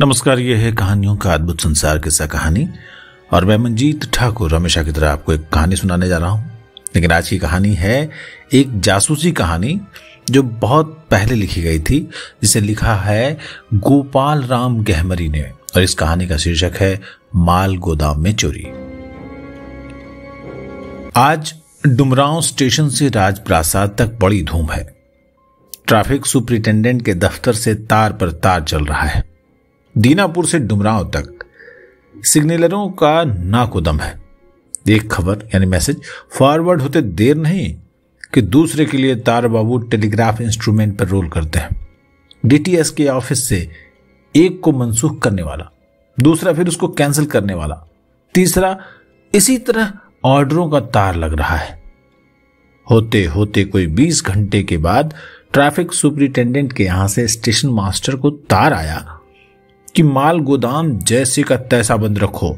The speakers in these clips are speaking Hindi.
नमस्कार, ये है कहानियों का अद्भुत संसार किस्सा कहानी और मैं मंजीत ठाकुर हमेशा की तरह आपको एक कहानी सुनाने जा रहा हूं। लेकिन आज की कहानी है एक जासूसी कहानी जो बहुत पहले लिखी गई थी, जिसे लिखा है गोपाल राम गहमरी ने, और इस कहानी का शीर्षक है माल गोदाम में चोरी। आज डुमरांव स्टेशन से राजप्रासाद तक बड़ी धूम है। ट्रैफिक सुपरिटेंडेंट के दफ्तर से तार पर तार चल रहा है। दीनापुर से डुमरांव तक सिग्नलरों का नाकोदम है। एक खबर यानी मैसेज फॉरवर्ड होते देर नहीं कि दूसरे के लिए तार बाबू टेलीग्राफ इंस्ट्रूमेंट पर रोल करते हैं। डीटीएस के ऑफिस से एक को मनसूख करने वाला, दूसरा फिर उसको कैंसिल करने वाला, तीसरा इसी तरह ऑर्डरों का तार लग रहा है। होते होते कोई 20 घंटे के बाद ट्रैफिक सुपरिटेंडेंट के यहां से स्टेशन मास्टर को तार आया कि माल गोदाम जैसे का तैसा बंद रखो,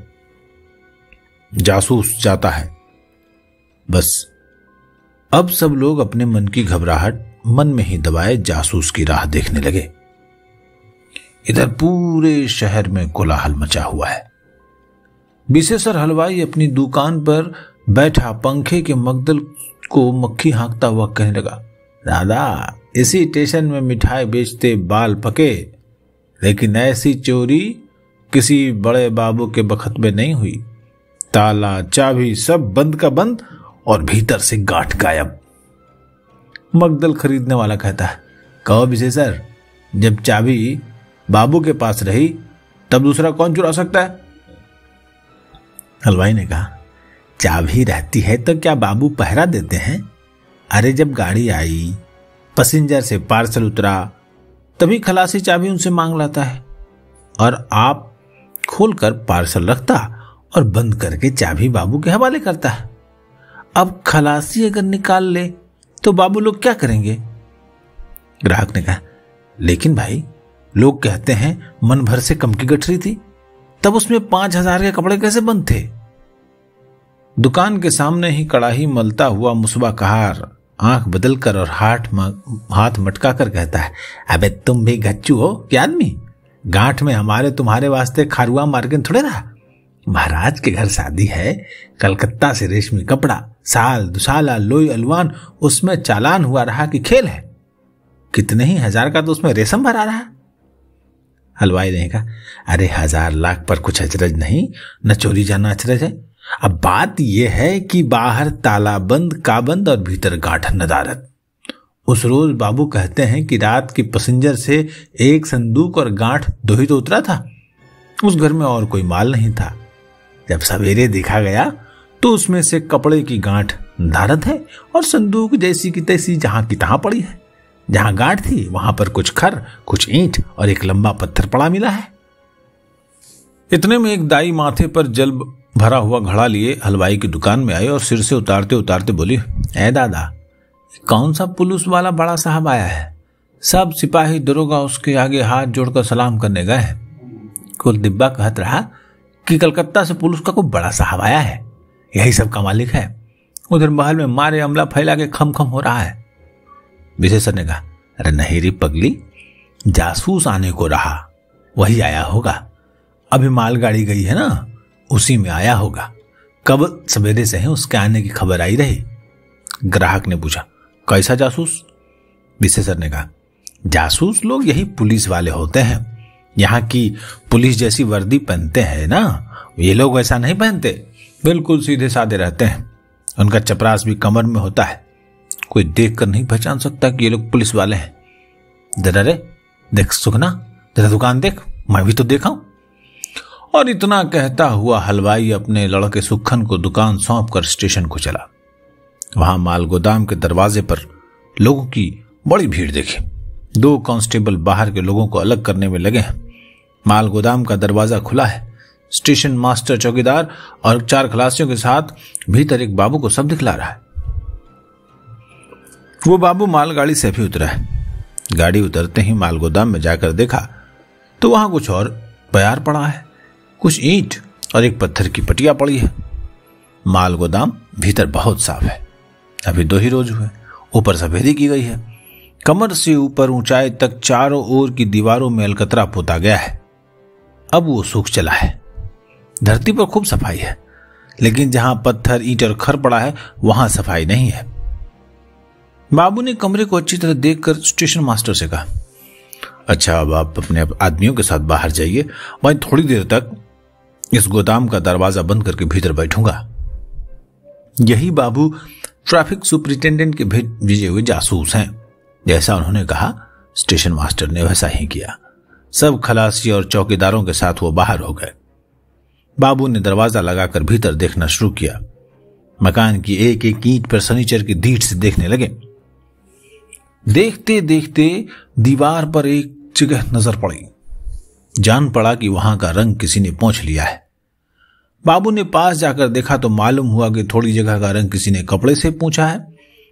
जासूस जाता है। बस अब सब लोग अपने मन की घबराहट मन में ही दबाए जासूस की राह देखने लगे। इधर पूरे शहर में कोलाहल मचा हुआ है। विशेषर हलवाई अपनी दुकान पर बैठा पंखे के मगदल को मक्खी हाँकता हुआ कहने लगा, दादा इसी स्टेशन में मिठाई बेचते बाल पके, लेकिन ऐसी चोरी किसी बड़े बाबू के बखत में नहीं हुई। ताला चाबी सब बंद का बंद और भीतर से गांठ गायब। मगदल खरीदने वाला कहता है, कहो विशेषर, जब चाबी बाबू के पास रही तब दूसरा कौन चुरा सकता है? हलवाई ने कहा, चाबी रहती है तो क्या बाबू पहरा देते हैं? अरे जब गाड़ी आई, पैसेंजर से पार्सल उतरा, तभी खलासी चाबी उनसे मांग लाता है और आप खोलकर पार्सल रखता और बंद करके चाबी बाबू के हवाले करता है। अब खलासी अगर निकाल ले तो बाबू लोग क्या करेंगे? ग्राहक ने कहा, लेकिन भाई लोग कहते हैं मन भर से कम की गठरी थी, तब उसमें 5000 के कपड़े कैसे बंद थे? दुकान के सामने ही कड़ाही मलता हुआ मुसबा कहार आंख बदल कर और हाथ मटका कर कहता है, अबे तुम भी गच्चू हो क्या आदमी? गांठ में हमारे तुम्हारे वास्ते खारुआ मार्केट थोड़े रहा। महाराज के घर शादी है, कलकत्ता से रेशमी कपड़ा, साल दुसाला लोई अलवान, उसमें चालान हुआ रहा कि खेल है। कितने ही हजार का तो उसमें रेशम भरा रहा। हलवाई ने कहा, अरे 1000 लाख पर कुछ अचरज नहीं, न चोरी जाना अचरज है। अब बात यह है कि बाहर ताला बंद का बंद और भीतर गांठ नदारत। उस रोज बाबू कहते हैं कि रात की पैसेंजर से एक संदूक और गांठ 2 ही तो उतरा था। उस घर में और कोई माल नहीं था। जब सवेरे देखा गया तो उसमें से कपड़े की गांठ नदारत है और संदूक जैसी की तैसी जहां की तहां पड़ी है। जहां गांठ थी वहां पर कुछ खर, कुछ ईंट और एक लंबा पत्थर पड़ा मिला है। इतने में एक दाई माथे पर जल भरा हुआ घड़ा लिए हलवाई की दुकान में आई और सिर से उतारते उतारते बोली, ए दादा, कौन सा पुलिस वाला बड़ा साहब आया है? सब सिपाही दरोगा उसके आगे हाथ जोड़कर सलाम करने गए हैं। कुल डिब्बा कहत रहा कि कलकत्ता से पुलिस का कोई बड़ा साहब आया है, यही सब का मालिक है। उधर महल में मारे अमला फैला के खम खम हो रहा है। विशेषर ने कहा, अरे नहीं रे पगली, जासूस आने को रहा, वही आया होगा। अभी मालगाड़ी गई है ना, उसी में आया होगा। कब सवेरे से है उसके आने की खबर आई रही। ग्राहक ने पूछा, कैसा जासूस? विशेषर ने कहा, जासूस लोग यही पुलिस वाले होते हैं। यहाँ की पुलिस जैसी वर्दी पहनते हैं ना, ये लोग वैसा नहीं पहनते, बिल्कुल सीधे साधे रहते हैं। उनका चपरास भी कमर में होता है, कोई देख कर नहीं पहचान सकता कि ये लोग पुलिस वाले हैं। जरा रे देख सुखना, जरा दुकान देख, मैं भी तो देखा हूं। और इतना कहता हुआ हलवाई अपने लड़के सुखन को दुकान सौंप कर स्टेशन को चला। वहां माल गोदाम के दरवाजे पर लोगों की बड़ी भीड़ देखी। 2 कांस्टेबल बाहर के लोगों को अलग करने में लगे हैं। माल गोदाम का दरवाजा खुला है। स्टेशन मास्टर, चौकीदार और 4 खलासियों के साथ भीतर एक बाबू को सब दिखला रहा है। वो बाबू मालगाड़ी से भी उतरा है। गाड़ी उतरते ही माल गोदाम में जाकर देखा तो वहां कुछ और प्यार पड़ा है, कुछ ईंट और एक पत्थर की पटिया पड़ी है। माल गोदाम भीतर बहुत साफ है। अभी 2 ही रोज हुए, ऊपर सफेदी की गई है। कमर से ऊपर ऊंचाई तक चारों ओर की दीवारों में अलकतरा पोता गया है। अब वो सूख चला है। धरती पर खूब सफाई है, लेकिन जहां पत्थर, ईंट और खर पड़ा है वहां सफाई नहीं है। बाबू ने कमरे को अच्छी तरह देखकर स्टेशन मास्टर से कहा, अच्छा अब आप अपने आदमियों के साथ बाहर जाइए, मैं थोड़ी देर तक इस गोदाम का दरवाजा बंद करके भीतर बैठूंगा। यही बाबू ट्रैफिक सुपरिटेंडेंट के भेजे हुए जासूस हैं। जैसा उन्होंने कहा, स्टेशन मास्टर ने वैसा ही किया। सब खलासी और चौकीदारों के साथ वो बाहर हो गए। बाबू ने दरवाजा लगाकर भीतर देखना शुरू किया। मकान की एक एक ईंट पर सनीचर की दीठ से देखने लगे। देखते देखते दीवार पर एक जगह नजर पड़ी। जान पड़ा कि वहां का रंग किसी ने पोंछ लिया है। बाबू ने पास जाकर देखा तो मालूम हुआ कि थोड़ी जगह का रंग किसी ने कपड़े से पोंछा है।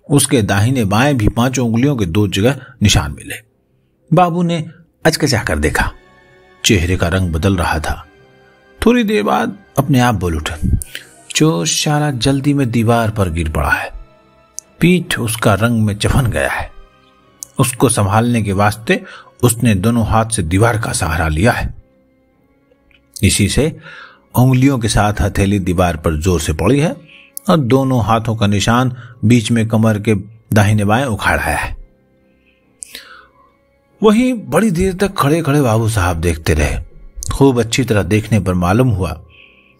उसके दाहिने बाएं भी 5 उंगलियों के 2 जगह निशान मिले। बाबू ने अचकचा कर देखा, चेहरे का रंग बदल रहा था। थोड़ी देर बाद अपने आप बोल उठे, चोर साला जल्दी में दीवार पर गिर पड़ा है। पीठ उसका रंग में चफन गया है। उसको संभालने के वास्ते उसने दोनों हाथ से दीवार का सहारा लिया है। इसी से उंगलियों के साथ हथेली दीवार पर जोर से पड़ी है और दोनों हाथों का निशान बीच में कमर के दाहिने बाएं उखाड़ा है। वहीं बड़ी देर तक खड़े खड़े बाबू साहब देखते रहे। खूब अच्छी तरह देखने पर मालूम हुआ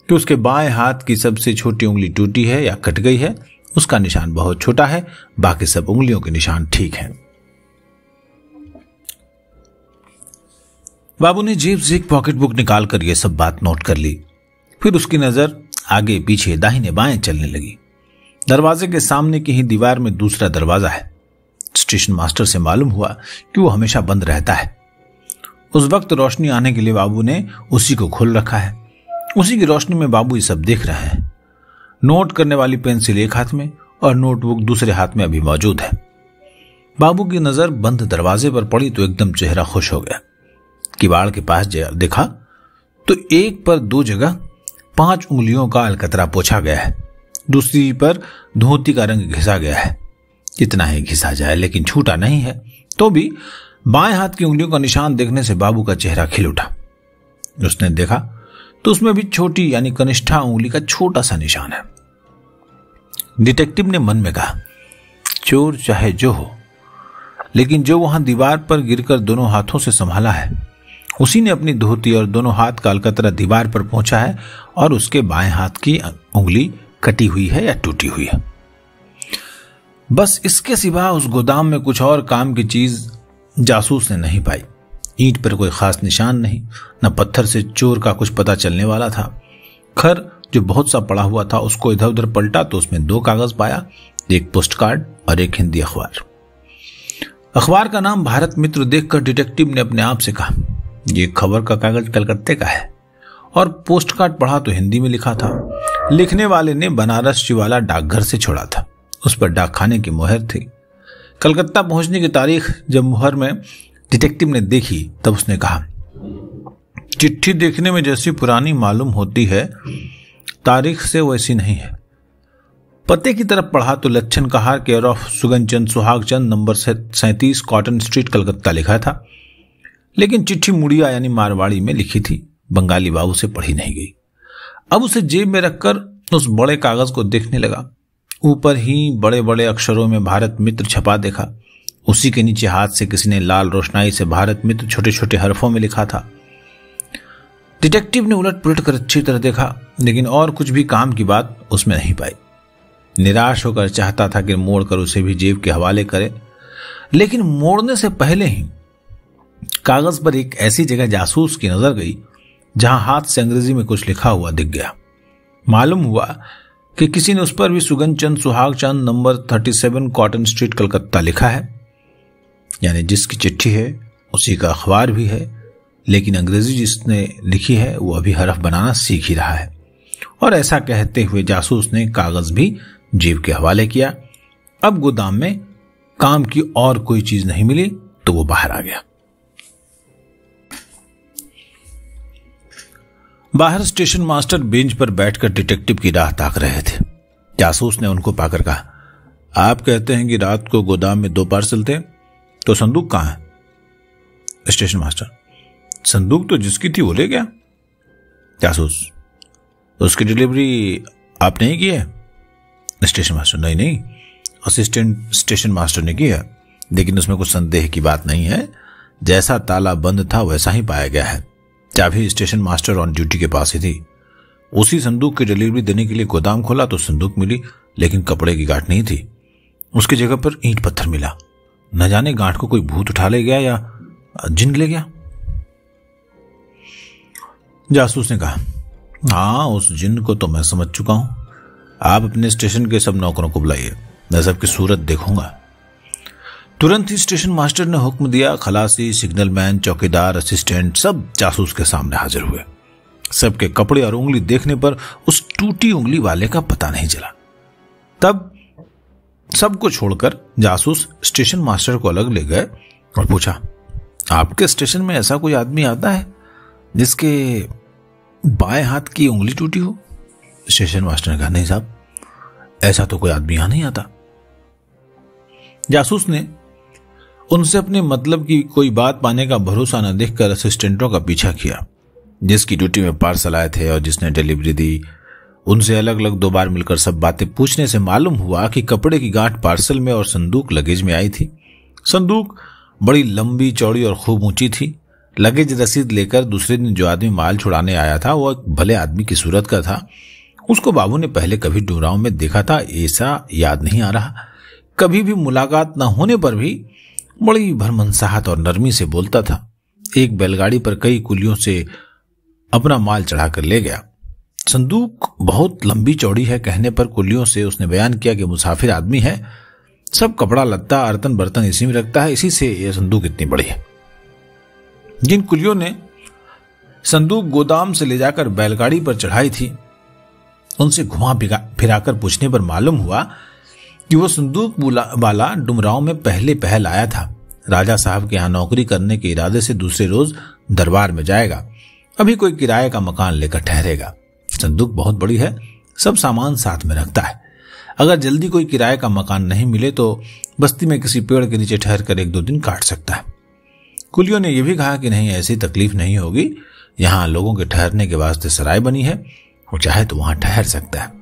कि उसके बाएं हाथ की सबसे छोटी उंगली टूटी है या कट गई है। उसका निशान बहुत छोटा है, बाकी सब उंगलियों के निशान ठीक हैं। बाबू ने जेब से एक पॉकेट बुक निकालकर यह सब बात नोट कर ली। फिर उसकी नजर आगे पीछे दाहिने बाएं चलने लगी। दरवाजे के सामने की ही दीवार में दूसरा दरवाजा है। स्टेशन मास्टर से मालूम हुआ कि वो हमेशा बंद रहता है। उस वक्त रोशनी आने के लिए बाबू ने उसी को खोल रखा है। उसी की रोशनी में बाबू ये सब देख रहे हैं। नोट करने वाली पेंसिल एक हाथ में और नोटबुक दूसरे हाथ में अभी मौजूद है। बाबू की नजर बंद दरवाजे पर पड़ी तो एकदम चेहरा खुश हो गया। किवाड़ के पास देखा तो एक पर 2 जगह 5 उंगलियों का अलकतरा पोछा गया है। दूसरी पर धोती का रंग घिसा गया है। कितना ही घिसा जाए लेकिन छूटा नहीं है। तो भी बाएं हाथ की उंगलियों का निशान देखने से बाबू का चेहरा खिल उठा। उसने देखा तो उसमें भी छोटी यानी कनिष्ठा उंगली का छोटा सा निशान है। डिटेक्टिव ने मन में कहा, चोर चाहे जो हो, लेकिन जो वहां दीवार पर गिरकर दोनों हाथों से संभाला है उसी ने अपनी धोती और दोनों हाथ का अलकतरा दीवार पर पहुंचा है और उसके बाएं हाथ की उंगली कटी हुई है या टूटी हुई है। बस इसके सिवा उस गोदाम में कुछ और काम की चीज जासूस ने नहीं पाई। ईंट पर कोई खास निशान नहीं, न पत्थर से चोर का कुछ पता चलने वाला था। खर जो बहुत सा पड़ा हुआ था उसको इधर उधर पलटा तो उसमें 2 कागज पाया, एक पोस्ट कार्ड और एक हिंदी अखबार। अखबार का नाम भारत मित्र देखकर डिटेक्टिव ने अपने आप से कहा, ये खबर का कागज कलकत्ते का है। और पोस्ट कार्ड पढ़ा तो हिंदी में लिखा था। लिखने वाले ने बनारस शिवाला डाकघर से छोड़ा था। उस पर डाकखाने की मुहर थी। कलकत्ता पहुंचने की तारीख जब मुहर में डिटेक्टिव ने देखी तब उसने कहा, चिट्ठी देखने में जैसी पुरानी मालूम होती है, तारीख से वैसी नहीं है। पते की तरफ पढ़ा तो Lachhan Kahar care of Suganchand Suhagchand number 37 cotton street Calcutta लिखा था, लेकिन चिट्ठी मुड़िया यानी मारवाड़ी में लिखी थी। बंगाली बाबू से पढ़ी नहीं गई। अब उसे जेब में रखकर उस बड़े कागज को देखने लगा। ऊपर ही बड़े बड़े अक्षरों में भारत मित्र छपा देखा। उसी के नीचे हाथ से किसी ने लाल रोशनाई से भारत मित्र छोटे छोटे हरफों में लिखा था। डिटेक्टिव ने उलट पुलट कर अच्छी तरह देखा, लेकिन और कुछ भी काम की बात उसमें नहीं पाई। निराश होकर चाहता था कि मोड़कर उसे भी जेब के हवाले करे, लेकिन मोड़ने से पहले ही कागज पर एक ऐसी जगह जासूस की नजर गई जहां हाथ से अंग्रेजी में कुछ लिखा हुआ दिख गया। मालूम हुआ कि किसी ने उस पर भी Suganchand Suhagchand number 37 cotton street Calcutta लिखा है, यानी जिसकी चिट्ठी है उसी का अखबार भी है, लेकिन अंग्रेजी जिसने लिखी है वो अभी हरफ बनाना सीख ही रहा है। और ऐसा कहते हुए जासूस ने कागज भी जेब के हवाले किया। अब गोदाम में काम की और कोई चीज नहीं मिली तो वो बाहर आ गया। बाहर स्टेशन मास्टर बेंच पर बैठकर डिटेक्टिव की राह ताक रहे थे। जासूस ने उनको पाकर कहा, आप कहते हैं कि रात को गोदाम में 2 पार्सल थे, तो संदूक कहां है? स्टेशन मास्टर, संदूक तो जिसकी थी वो ले गया, जासूस, उसकी डिलीवरी आप नहीं की है? स्टेशन मास्टर, नहीं नहीं, असिस्टेंट स्टेशन मास्टर ने की है, लेकिन उसमें कुछ संदेह की बात नहीं है। जैसा ताला बंद था वैसा ही पाया गया है। चाबी स्टेशन मास्टर ऑन ड्यूटी के पास ही थी। उसी संदूक की डिलीवरी देने के लिए गोदाम खोला तो संदूक मिली, लेकिन कपड़े की गांठ नहीं थी। उसकी जगह पर ईंट पत्थर मिला। न जाने गांठ को कोई भूत उठा ले गया या जिन ले गया। जासूस ने कहा, हाँ, उस जिन को तो मैं समझ चुका हूं। आप अपने स्टेशन के सब नौकरों को बुलाइए, मैं सबकी सूरत देखूंगा। तुरंत ही स्टेशन मास्टर ने हुक्म दिया। खलासी, सिग्नलमैन, चौकीदार, असिस्टेंट सब जासूस के सामने हाजिर हुए। सबके कपड़े और उंगली देखने पर उस टूटी उंगली वाले का पता नहीं चला। तब सबको छोड़कर जासूस स्टेशन मास्टर को अलग ले गए और पूछा, आपके स्टेशन में ऐसा कोई आदमी आता है जिसके बाएं हाथ की उंगली टूटी हो? स्टेशन मास्टर ने कहा, नहीं साहब, ऐसा तो कोई आदमी यहां नहीं आता। जासूस ने उनसे अपने मतलब की कोई बात पाने का भरोसा न देखकर असिस्टेंटों का पीछा किया। जिसकी ड्यूटी में पार्सल आए थे और जिसने डिलीवरी दी, उनसे अलग अलग 2 बार मिलकर सब बातें पूछने से मालूम हुआ कि कपड़े की गांठ पार्सल में और संदूक लगेज में आई थी। संदूक बड़ी लंबी चौड़ी और खूब ऊंची थी। लगेज रसीद लेकर दूसरे दिन जो आदमी माल छुड़ाने आया था वो एक भले आदमी की सूरत का था। उसको बाबू ने पहले कभी डुमरांव में देखा था ऐसा याद नहीं आ रहा। कभी भी मुलाकात न होने पर भी बड़ी भरमनसाहत और नरमी से बोलता था। एक बैलगाड़ी पर कई कुलियों से अपना माल चढ़ाकर ले गया। संदूक बहुत लंबी चौड़ी है कहने पर कुलियों से उसने बयान किया कि मुसाफिर आदमी है, सब कपड़ा लत्ता अर्तन बर्तन इसी में रखता है, इसी से यह संदूक इतनी बड़ी है। जिन कुलियों ने संदूक गोदाम से ले जाकर बैलगाड़ी पर चढ़ाई थी, उनसे घुमा फिराकर पूछने पर मालूम हुआ कि वो संदूक वाला डुमरांव में पहले पहल आया था। राजा साहब के यहां नौकरी करने के इरादे से दूसरे रोज दरबार में जाएगा। अभी कोई किराए का मकान लेकर ठहरेगा। संदूक बहुत बड़ी है, सब सामान साथ में रखता है। अगर जल्दी कोई किराए का मकान नहीं मिले तो बस्ती में किसी पेड़ के नीचे ठहर कर 1-2 दिन काट सकता है। कुलियों ने यह भी कहा कि नहीं, ऐसी तकलीफ नहीं होगी, यहां लोगों के ठहरने के वास्ते सराय बनी है, वो चाहे तो वहां ठहर सकता है।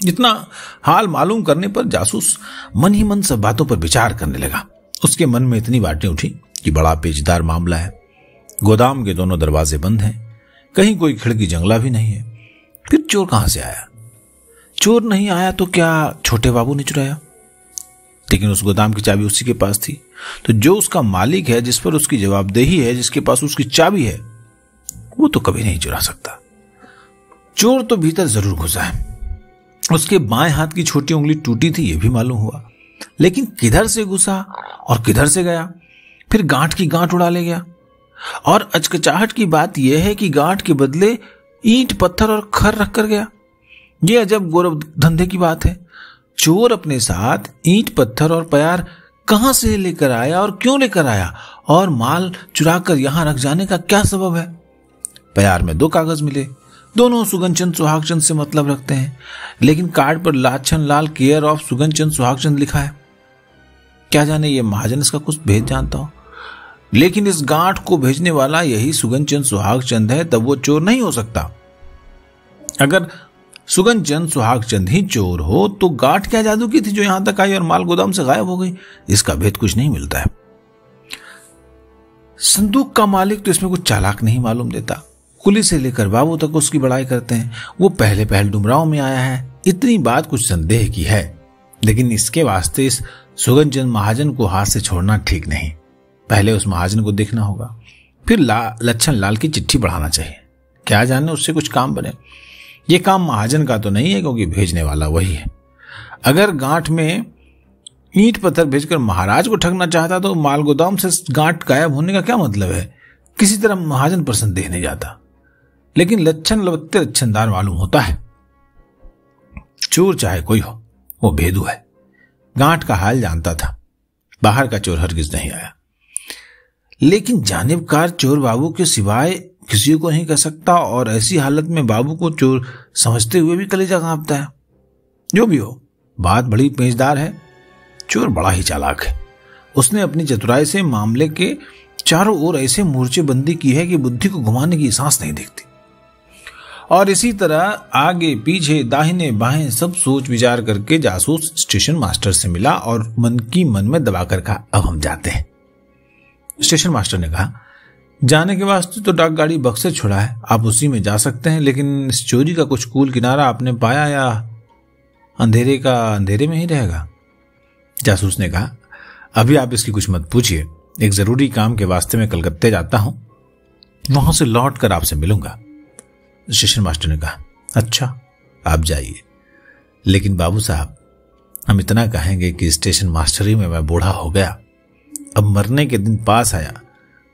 इतना हाल मालूम करने पर जासूस मन ही मन सब बातों पर विचार करने लगा। उसके मन में इतनी बातें उठी कि बड़ा पेचीदार मामला है। गोदाम के दोनों दरवाजे बंद हैं, कहीं कोई खिड़की जंगला भी नहीं है। फिर चोर कहां से आया? चोर नहीं आया तो क्या छोटे बाबू ने चुराया? लेकिन उस गोदाम की चाबी उसी के पास थी, तो जो उसका मालिक है, जिस पर उसकी जवाबदेही है, जिसके पास उसकी चाबी है, वो तो कभी नहीं चुरा सकता। चोर तो भीतर जरूर घुसा है। उसके बाएं हाथ की छोटी उंगली टूटी थी, यह भी मालूम हुआ, लेकिन किधर से घुसा और किधर से गया? फिर गांठ की गांठ उड़ा ले गया। और अचकचाहट की बात यह है कि गांठ के बदले ईंट, पत्थर और खर रख कर गया। यह अजब गौरव धंधे की बात है। चोर अपने साथ ईंट, पत्थर और प्यार कहां से लेकर आया और क्यों लेकर आया, और माल चुराकर यहां रख जाने का क्या सबब है? प्यार में 2 कागज मिले, दोनों सुगनचंद सुहागचंद से मतलब रखते हैं, लेकिन कार्ड पर लाछन लाल केयर ऑफ सुगनचंद सुहागचंद लिखा है। क्या जाने ये महाजन इसका कुछ भेद जानता हो, लेकिन इस गांठ को भेजने वाला यही सुगनचंद सुहागचंद है, तब वो चोर नहीं हो सकता। अगर सुगनचंद सुहागचंद ही चोर हो तो गांठ क्या जादू की थी जो यहां तक आई और माल गोदाम से गायब हो गई? इसका भेद कुछ नहीं मिलता है। संदूक का मालिक तो इसमें कुछ चालाक नहीं मालूम देता। कुली से लेकर बाबू तक उसकी बड़ाई करते हैं। वो पहले पहल डुमरांव में आया है, इतनी बात कुछ संदेह की है, लेकिन इसके वास्ते इस सुगनचंद महाजन को हाथ से छोड़ना ठीक नहीं। पहले उस महाजन को देखना होगा, फिर लच्छन लाल की चिट्ठी बढ़ाना चाहिए। क्या जाने उससे कुछ काम बने। ये काम महाजन का तो नहीं है, क्योंकि भेजने वाला वही है। अगर गांठ में ईंट पत्थर भेजकर महाराज को ठगना चाहता तो माल गोदाम से गांठ गायब होने का क्या मतलब है? किसी तरह महाजन पर संदेह नहीं जाता, लेकिन लच्छन लवत्ते लच्छनदार मालूम होता है। चोर चाहे कोई हो, वो भेदू है। गांठ का हाल जानता था। बाहर का चोर हरगिज नहीं आया, लेकिन जानिबकार चोर बाबू के सिवाय किसी को नहीं कह सकता, और ऐसी हालत में बाबू को चोर समझते हुए भी कलेजा कांपता है। जो भी हो, बात बड़ी पेचदार है। चोर बड़ा ही चालाक है। उसने अपनी चतुराई से मामले के चारों ओर ऐसे मोर्चेबंदी की है कि बुद्धि को घुमाने की सांस नहीं दिखती। और इसी तरह आगे पीछे दाहिने बाएं सब सोच विचार करके जासूस स्टेशन मास्टर से मिला और मन की मन में दबाकर कहा, अब हम जाते हैं। स्टेशन मास्टर ने कहा, जाने के वास्ते तो डाक गाड़ी बक्से छुड़ा है, आप उसी में जा सकते हैं, लेकिन इस चोरी का कुछ कूल किनारा आपने पाया या अंधेरे का अंधेरे में ही रहेगा? जासूस ने कहा, अभी आप इसकी कुछ मत पूछिए, एक जरूरी काम के वास्ते मैं कलकत्ते जाता हूं, वहां से लौट कर आपसे मिलूंगा। स्टेशन मास्टर ने कहा, अच्छा आप जाइए, लेकिन बाबू साहब हम इतना कहेंगे कि स्टेशन मास्टरी में मैं बूढ़ा हो गया, अब मरने के दिन पास आया,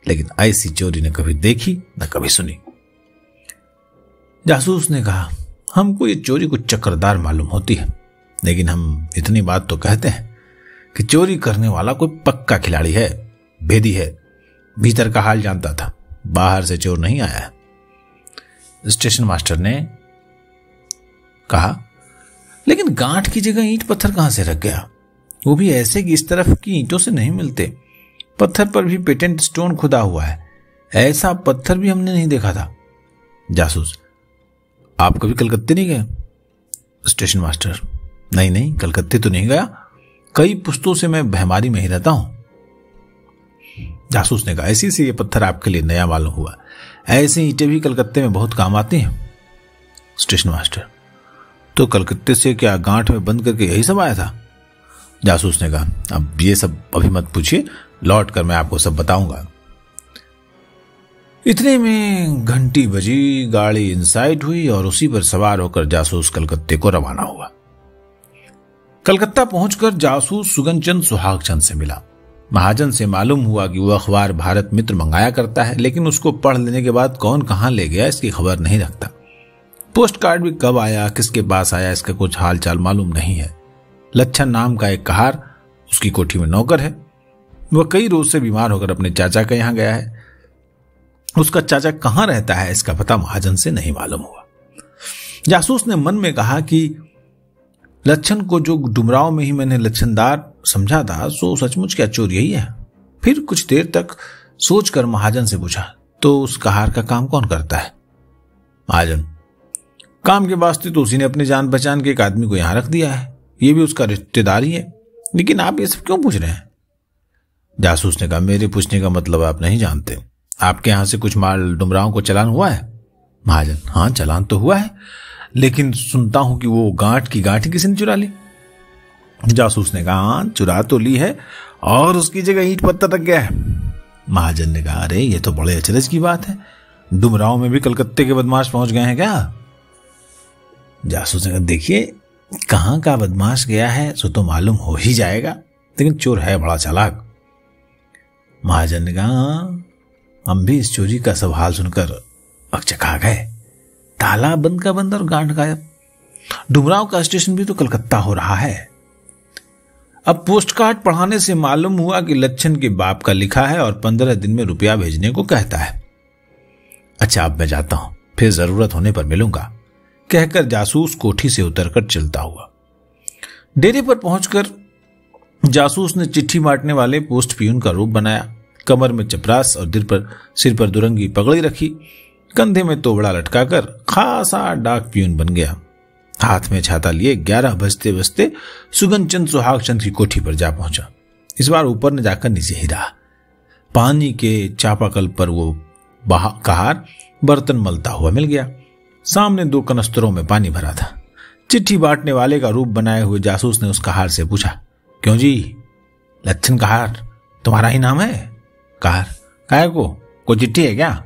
लेकिन ऐसी चोरी न कभी देखी न कभी सुनी। जासूस ने कहा, हमको ये चोरी कुछ चक्रदार मालूम होती है, लेकिन हम इतनी बात तो कहते हैं कि चोरी करने वाला कोई पक्का खिलाड़ी है, भेदी है, भीतर का हाल जानता था, बाहर से चोर नहीं आया है। स्टेशन मास्टर ने कहा, लेकिन गांठ की जगह ईंट पत्थर कहां से रख गया, वो भी ऐसे कि इस तरफ की ईंटों से नहीं मिलते, पत्थर पर भी पेटेंट स्टोन खुदा हुआ है, ऐसा पत्थर भी हमने नहीं देखा था। जासूस, आप कभी कलकत्ते नहीं गए? स्टेशन मास्टर, नहीं कलकत्ते तो नहीं गया, कई पुश्तों से मैं भैमारी में ही रहता हूं। जासूस ने कहा, ऐसी से ये पत्थर आपके लिए नया मालूम हुआ, ऐसी ईंटें भी कलकत्ते में बहुत काम आती हैं। स्टेशन मास्टर, तो कलकत्ते से क्या गांठ में बंद करके यही सब आया था? जासूस ने कहा, अब ये सब अभी मत पूछिए, लौट कर मैं आपको सब बताऊंगा। इतने में घंटी बजी, गाड़ी इनसाइड हुई और उसी पर सवार होकर जासूस कलकत्ते को रवाना हुआ। कलकत्ता पहुंचकर जासूस सुगनचंद सुहागचंद से मिला। महाजन से मालूम हुआ कि वह अखबार भारत मित्र मंगाया करता है, लेकिन उसको पढ़ लेने के बाद कौन कहां ले गया इसकी खबर नहीं रखता। पोस्ट कार्ड भी कब आया, किसके पास आया, इसका कुछ हाल चाल मालूम नहीं है। लच्छन नाम का एक कहार उसकी कोठी में नौकर है, वह कई रोज से बीमार होकर अपने चाचा के यहां गया है। उसका चाचा कहां रहता है इसका पता महाजन से नहीं मालूम हुआ। जासूस ने मन में कहा कि लच्छन को जो डुमराव में ही मैंने लच्छनदार समझा था, सो सचमुच क्या चोर यही है? फिर कुछ देर तक सोचकर महाजन से पूछा, तो उस कहार का काम कौन करता है? महाजन, काम के वास्ते तो उसी ने अपने जान पहचान के एक आदमी को यहां रख दिया है, ये भी उसका रिश्तेदार ही है, लेकिन आप ये सब क्यों पूछ रहे हैं? जासूस ने कहा, मेरे पूछने का मतलब आप नहीं जानते, आपके यहां से कुछ माल डुमराव को चलान हुआ है? महाजन, हाँ चलान तो हुआ है, लेकिन सुनता हूं कि वो गांठ की गांठी किसी ने चुरा ली। जासूस ने कहा, हाँ चुरा तो ली है और उसकी जगह ईंट पत्थर रख गया है। महाजन ने कहा, अरे ये तो बड़े अचरज की बात है, डुमराव में भी कलकत्ते के बदमाश पहुंच गए हैं क्या? जासूस ने कहा, देखिए कहां का बदमाश गया है सो तो मालूम हो ही जाएगा, लेकिन चोर है बड़ा चालाक। महाजन ने कहा, हम भी इस चोरी का सब हाल सुनकर अकचका गए, ताला बंद का बंद और गांठ गायब। डुमराव का स्टेशन भी तो कलकत्ता हो रहा है। अब पोस्ट कार्ड पढ़ाने से मालूम हुआ कि लच्छन के बाप का लिखा है और 15 दिन में रुपया भेजने को कहता है। अच्छा अब मैं जाता हूं, फिर जरूरत होने पर मिलूंगा, कहकर जासूस कोठी से उतरकर चलता हुआ। डेरे पर पहुंचकर जासूस ने चिट्ठी बांटने वाले पोस्ट पियून का रूप बनाया, कमर में चपरास और सिर पर दुरंगी पगड़ी रखी, कंधे में तोबड़ा लटकाकर खासा डाक पियून बन गया। हाथ में छाता लिए 11 बजते बजते सुगनचंद सुहागचंद की कोठी पर जा पहुंचा। इस बार ऊपर न जाकर नीचे ही रहा। पानी के चापाकल पर वो कहार बर्तन मलता हुआ मिल गया। सामने 2 कनस्तरों में पानी भरा था। चिट्ठी बांटने वाले का रूप बनाए हुए जासूस ने उस कहार से पूछा, क्यों जी लच्छन कहार तुम्हारा ही नाम है? कहार, काहे को, कोई चिट्ठी है क्या?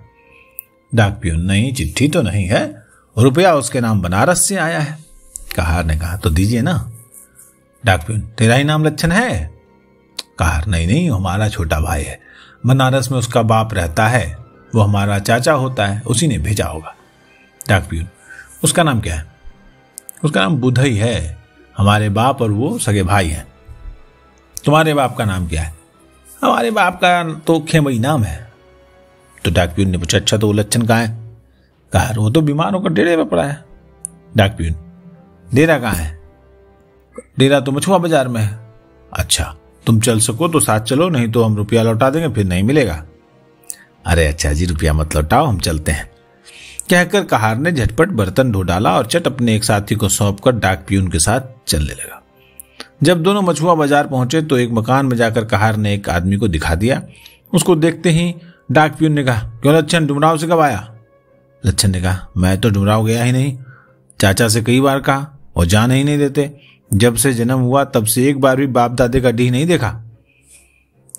डाक पियून, नहीं चिट्ठी तो नहीं है, रुपया उसके नाम बनारस से आया है। कहार ने कहा, तो दीजिए ना। डाक पियून, तेरा ही नाम लच्छन है? कहार, नहीं हमारा छोटा भाई है, बनारस में उसका बाप रहता है, वो हमारा चाचा होता है, उसी ने भेजा होगा। डाक पियून, उसका नाम क्या है? उसका नाम बुधई है, हमारे बाप और वो सगे भाई हैं। तुम्हारे बाप का नाम क्या है? हमारे बाप का तो खेमई नाम है। तो डाक पियून ने पूछा, अच्छा तो वो लच्छन कहाँ है? कहा, वो तो बीमार होकर डेरे में पड़ा है। डाक पियून, डेरा कहाँ है? डेरा तो मछुआ बाजार में है। अच्छा तुम चल सको तो साथ चलो, नहीं तो हम रुपया लौटा देंगे, फिर नहीं मिलेगा। अरे अच्छा जी रुपया मत लौटाओ, हम चलते हैं। कहकर कहार ने झटपट बर्तन धो डाला और चट अपने एक साथी को सौंपकर डाक पियून के साथ चलने लगा। जब दोनों मछुआ बाजार पहुंचे तो एक मकान में जाकर कहार ने एक आदमी को दिखा दिया। उसको देखते ही डाक पियून ने कहा, क्यों लच्छन, डुमराव से कब आया? लच्छन ने कहा, मैं तो डुमराव गया ही नहीं। चाचा से कई बार कहा, वो जाने ही नहीं देते। जब से जन्म हुआ तब से एक बार भी बाप दादे का डीह नहीं देखा।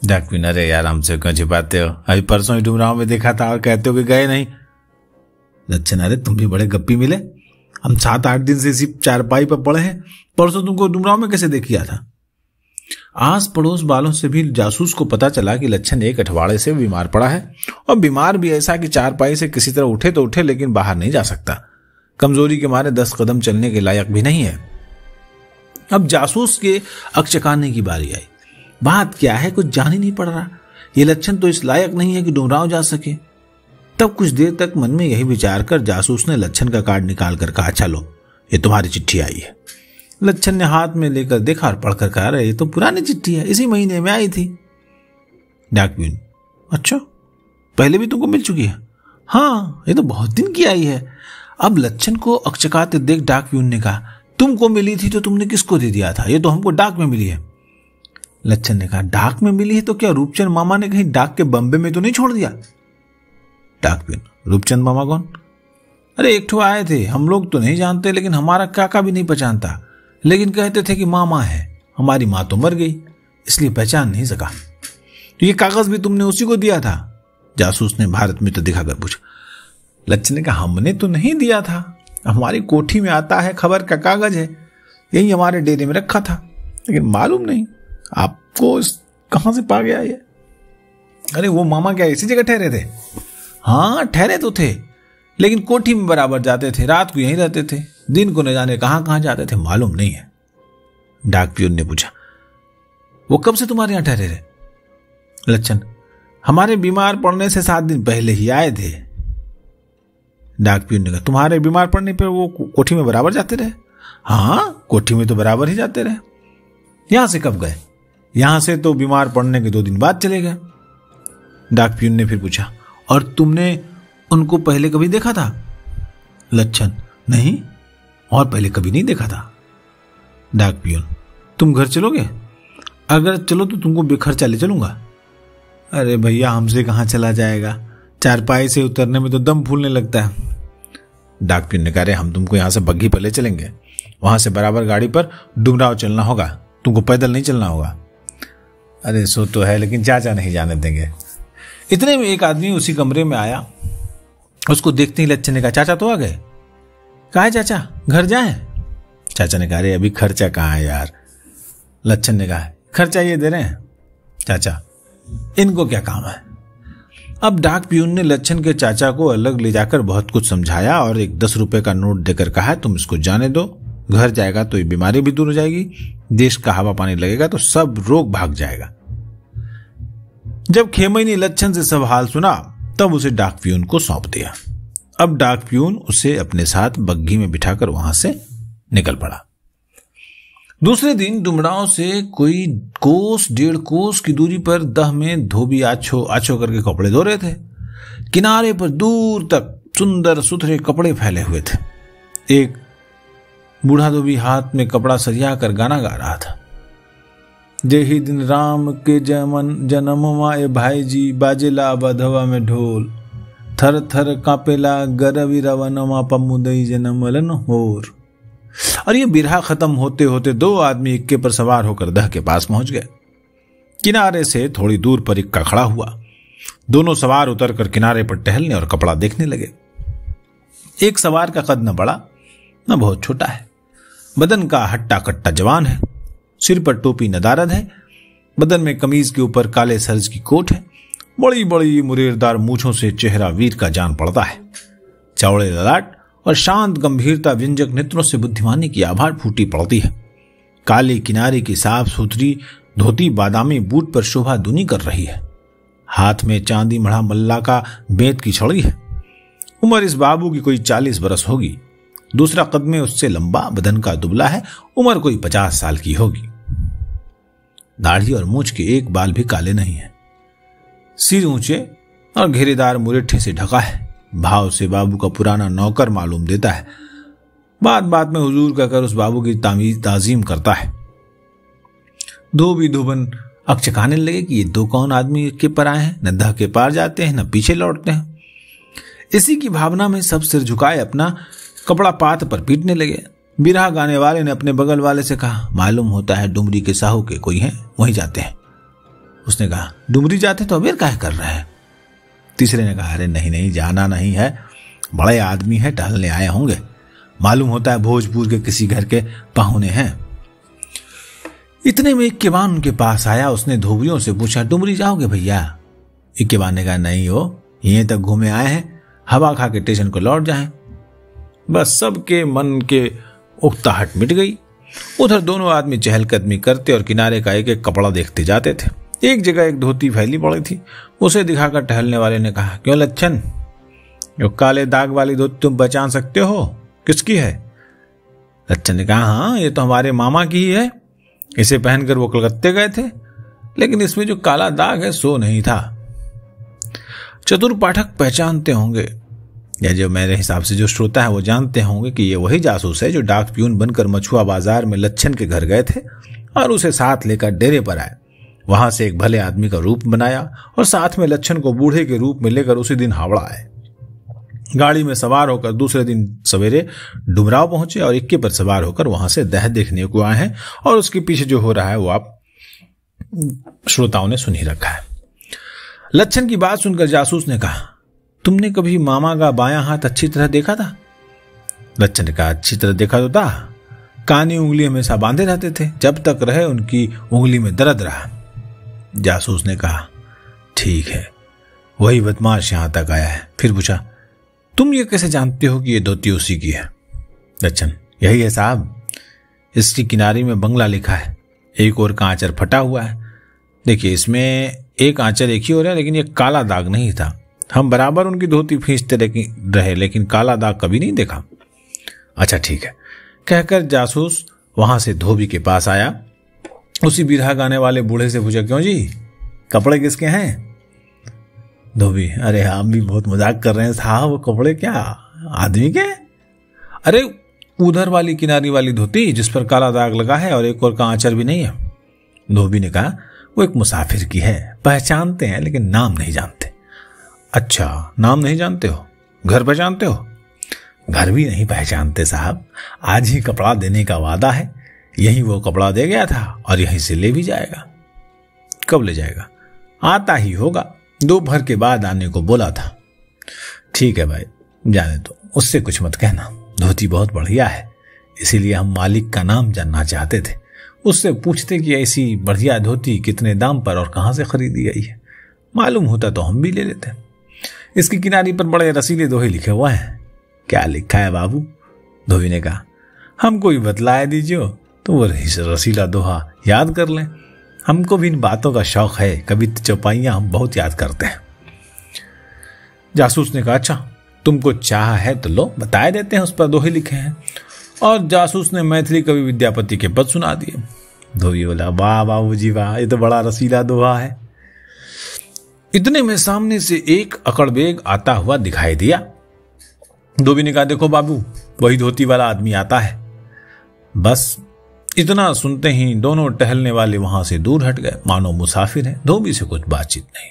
डाक पियून, अरे यार, हमसे क्यों छिपाते हो? अभी परसों ही डुमराव में देखा था और कहते हो कि गए नहीं। लच्छन, अरे तुम भी बड़े गप्पी मिले। हम 7-8 दिन से इसी चारपाई पर पड़े हैं। परसों तुमको डुमराव में कैसे देख लिया था? आस पड़ोस वालों से भी जासूस को पता चला कि लच्छन एक अठवाड़े से बीमार पड़ा है, और बीमार भी ऐसा कि चारपाई से किसी तरह उठे तो उठे लेकिन बाहर नहीं जा सकता। कमजोरी के मारे 10 कदम चलने के लायक भी नहीं है। अब जासूस के अकचकाने की बारी आई। बात क्या है, कुछ जान ही नहीं पड़ रहा। ये लच्छन तो इस लायक नहीं है कि डुमराव जा सके। तब कुछ देर तक मन में यही विचार कर जासूस ने लच्छन का कार्ड निकाल कर कहा, चलो ये तुम्हारी चिट्ठी आई है। लच्छन ने हाथ में लेकर देखा और पढ़कर कहा, अरे ये तो पुरानी चिट्ठी है, इसी महीने में आई थी। डाक पियून, अच्छा, पहले भी तुमको मिल चुकी है? हाँ, ये तो बहुत दिन की आई है। अब लच्छन को अकचकाते देख डाक पियून ने कहा, तुमको मिली थी तो तुमने किसको दे दिया था? ये तो हमको डाक में मिली है। लच्छन ने कहा, डाक में मिली है तो क्या रूपचंद मामा ने कहीं डाक के बम्बे में तो नहीं छोड़ दिया? डाक पियून, रूपचंद मामा कौन? अरे एक ठो आए थे, हम लोग तो नहीं जानते, लेकिन हमारा काका भी नहीं पहचानता, लेकिन कहते थे कि मामा है। हमारी माँ तो मर गई, इसलिए पहचान नहीं सका। तो ये कागज भी तुमने उसी को दिया था? जासूस ने भारत मित्र दिखाकर पूछा। लच्छन ने कहा, हमने तो नहीं दिया था, हमारी कोठी में आता है खबर का कागज है, यही हमारे डेरे में रखा था, लेकिन मालूम नहीं आपको कहां से पा गया ये। अरे वो मामा क्या इसी जगह ठहरे थे? हाँ, ठहरे तो थे, लेकिन कोठी में बराबर जाते थे, रात को यहीं रहते थे, दिन को न जाने कहां कहां जाते थे, मालूम नहीं है। डाक पियून ने पूछा, वो कब से तुम्हारे यहां ठहरे रहे? लच्छन, हमारे बीमार पड़ने से 7 दिन पहले ही आए थे। डाक पियून ने कहा, तुम्हारे बीमार पड़ने पर वो कोठी में बराबर जाते रहे? हाँ, कोठी में तो बराबर ही जाते रहे। यहां से कब गए? यहां से तो बीमार पड़ने के 2 दिन बाद चले गए। डाक पियून ने फिर पूछा, और तुमने उनको पहले कभी देखा था? लच्छन, नहीं, और पहले कभी नहीं देखा था। डाक पियून, तुम घर चलोगे? अगर चलो तो तुमको बेखर्चा ले चलूंगा। अरे भैया, हमसे कहां चला जाएगा, चारपाई से उतरने में तो दम फूलने लगता है। डाक पियून ने कहा, हम तुमको यहां से बग्घी पर ले चलेंगे, वहां से बराबर गाड़ी पर डुमराव चलना होगा, तुमको पैदल नहीं चलना होगा। अरे सो तो है, लेकिन चाचा नहीं जाने देंगे। इतने में एक आदमी उसी कमरे में आया। उसको देखते ही लच्छन ने कहा, चाचा तो आ गए? कहा है चाचा, घर जाएं? चाचा ने कहा, अरे अभी खर्चा कहाँ है यार। लच्छन ने कहा, खर्चा ये दे रहे हैं चाचा, इनको क्या काम है। अब डाक पियून ने लच्छन के चाचा को अलग ले जाकर बहुत कुछ समझाया और एक 10 रुपए का नोट देकर कहा, तुम इसको जाने दो, घर जाएगा तो ये बीमारी भी दूर हो जाएगी, देश का हवा पानी लगेगा तो सब रोग भाग जाएगा। जब खेमई ने लच्छन से सब हाल सुना तब उसे डाक पियून को सौंप दिया। अब डाक पियून उसे अपने साथ बग्घी में बिठाकर वहां से निकल पड़ा। दूसरे दिन डुमराव से कोई 1.5 कोस की दूरी पर दह में धोबी आछो आछो करके कपड़े धो रहे थे। किनारे पर दूर तक सुंदर सुथरे कपड़े फैले हुए थे। एक बूढ़ा धोबी हाथ में कपड़ा सरिया कर गाना गा रहा था। जेही दिन राम के जन्म माए भाई जी, बाजेला बधवा में ढोल, थर थर कापेला गरवी रवन मा पमुदई जनमलन होर। और ये बिरहा खत्म होते होते 2 आदमी इक्के पर सवार होकर दह के पास पहुंच गए। किनारे से थोड़ी दूर पर इक्का खड़ा हुआ। दोनों सवार उतरकर किनारे पर टहलने और कपड़ा देखने लगे। एक सवार का कद न बड़ा न बहुत छोटा है, बदन का हट्टा कट्टा जवान है, सिर पर टोपी नदारद है, बदन में कमीज के ऊपर काले सर्ज की कोट है, बड़ी बड़ी मुरेरदार मूछों से चेहरा वीर का जान पड़ता है। चौड़े ललाट और शांत गंभीरता व्यंजक नेत्रों से बुद्धिमानी की आभार फूटी पड़ती है। काली किनारे की साफ सुथरी धोती बादामी बूट पर शोभा दूनी कर रही है। हाथ में चांदी मढ़ा मल्ला का बेंत की छड़ी है। उम्र इस बाबू की कोई 40 बरस होगी। दूसरा कद में उससे लंबा, बदन का दुबला है, उम्र कोई 50 साल की होगी। दाढ़ी और मूंछ के एक बाल भी काले नहीं है। सिर ऊंचे और घेरेदार मुरेठे से ढका है। भाव से बाबू का पुराना नौकर मालूम देता है। बात बात में हुजूर कहकर उस बाबू की ताजीम करता है। धोबी धोबन अकचकाने लगे कि ये दो कौन आदमी के पर आए हैं, न dah के पार जाते हैं न पीछे लौटते हैं। इसी की भावना में सब सिर झुकाए अपना कपड़ा पात पर पीटने लगे। बिरहा गाने वाले ने अपने बगल वाले से कहा, मालूम होता है डुमरी के साहू के कोई हैं, वहीं जाते हैं। उसने कहा, डुमरी जाते तो अबेर काहे कर रहे हैं? तीसरे ने कहा, अरे नहीं नहीं, जाना नहीं है, बड़े आदमी है, टहलने आए होंगे, मालूम होता है भोजपुर के किसी घर के पाहुने हैं। इतने में इक्केबान उनके पास आया। उसने धोबियों से पूछा, डुमरी जाओगे भैया? इक्केबान ने कहा, नहीं हो, यहीं तक घूमे आए हैं, हवा खा के स्टेशन को लौट जाएं। बस सबके मन के उकताहट मिट गई। उधर दोनों आदमी चहलकदमी करते और किनारे का एक एक कपड़ा देखते जाते थे। एक जगह एक धोती फैली पड़ी थी, उसे दिखाकर टहलने वाले ने कहा, क्यों लच्छन, जो काले दाग वाली धोती तुम पहचान सकते हो, किसकी है? लच्छन ने कहा, हाँ ये तो हमारे मामा की ही है, इसे पहनकर वो कलकत्ते गए थे, लेकिन इसमें जो काला दाग है सो नहीं था। चतुर पाठक पहचानते होंगे, या जो मेरे हिसाब से जो श्रोता है वो जानते होंगे कि ये वही जासूस है जो डाक प्यून बनकर मछुआ बाजार में लच्छन के घर गए थे और उसे साथ लेकर डेरे पर आए। वहां से एक भले आदमी का रूप बनाया और साथ में लच्छन को बूढ़े के रूप में लेकर उसी दिन हावड़ा आए। गाड़ी में सवार होकर दूसरे दिन सवेरे डुमराव पहुंचे और इक्के पर सवार होकर वहां से दह देखने को आए हैं और उसके पीछे जो हो रहा है वो आप श्रोताओं ने सुन ही रखा है। लच्छन की बात सुनकर जासूस ने कहा, तुमने कभी मामा का बायां हाथ अच्छी तरह देखा था? लच्छन ने कहा, अच्छी तरह देखा तो था, कानी उंगली हमेशा बांधे रहते थे, जब तक रहे उनकी उंगली में दर्द रहा। जासूस ने कहा, ठीक है, वही बदमाश यहां तक आया है। फिर पूछा, तुम ये कैसे जानते हो कि ये धोती उसी की है? लच्छन, यही है साहब, इसकी किनारी में बंगला लिखा है, एक और का आंचर फटा हुआ है। देखिए इसमें एक आंचर एक ही हो रहा है, लेकिन ये काला दाग नहीं था। हम बराबर उनकी धोती खींचते रहे, लेकिन काला दाग कभी नहीं देखा। अच्छा ठीक है, कहकर जासूस वहां से धोबी के पास आया। उसी बिरहा गाने वाले बूढ़े से पूछा, क्यों जी, कपड़े किसके हैं? धोबी, अरे आप भी बहुत मजाक कर रहे हैं साहब, वो कपड़े क्या आदमी के? अरे उधर वाली किनारी वाली धोती जिस पर काला दाग लगा है और एक और का आंचर भी नहीं है। धोबी ने कहा, वो एक मुसाफिर की है, पहचानते हैं लेकिन नाम नहीं जानते। अच्छा, नाम नहीं जानते हो, घर पहचानते हो? घर भी नहीं पहचानते साहब, आज ही कपड़ा देने का वादा है, यही वो कपड़ा दे गया था और यहीं से ले भी जाएगा। कब ले जाएगा? आता ही होगा, दोपहर के बाद आने को बोला था। ठीक है भाई, जाने दो, उससे कुछ मत कहना, धोती बहुत बढ़िया है, इसीलिए हम मालिक का नाम जानना चाहते थे। उससे पूछते कि ऐसी बढ़िया धोती कितने दाम पर और कहां से खरीदी गई है, मालूम होता तो हम भी ले लेते। इसकी किनारी पर बड़े रसीले दोहे लिखे हुए हैं। क्या लिखा है बाबू? धोबी ने कहा, हमको भी बतलाए दीजिए तो वो रसीला दोहा याद कर लें, हमको भी इन बातों का शौक है, कभी चौपाइयां हम बहुत याद करते हैं। जासूस ने कहा, अच्छा तुमको चाह है तो लो, बताए देते हैं, उस पर दोहे लिखे हैं। और जासूस ने मैथिली कवि विद्यापति के पद सुना दिए। धोबी बोला, वाह बाबूजी वाह, ये तो बड़ा रसीला दोहा है। इतने में सामने से एक अकड़बेग आता हुआ दिखाई दिया। धोबी ने कहा, देखो बाबू, वही धोती वाला आदमी आता है। बस इतना सुनते ही दोनों टहलने वाले वहां से दूर हट गए, मानो मुसाफिर है, धोबी से कुछ बातचीत नहीं।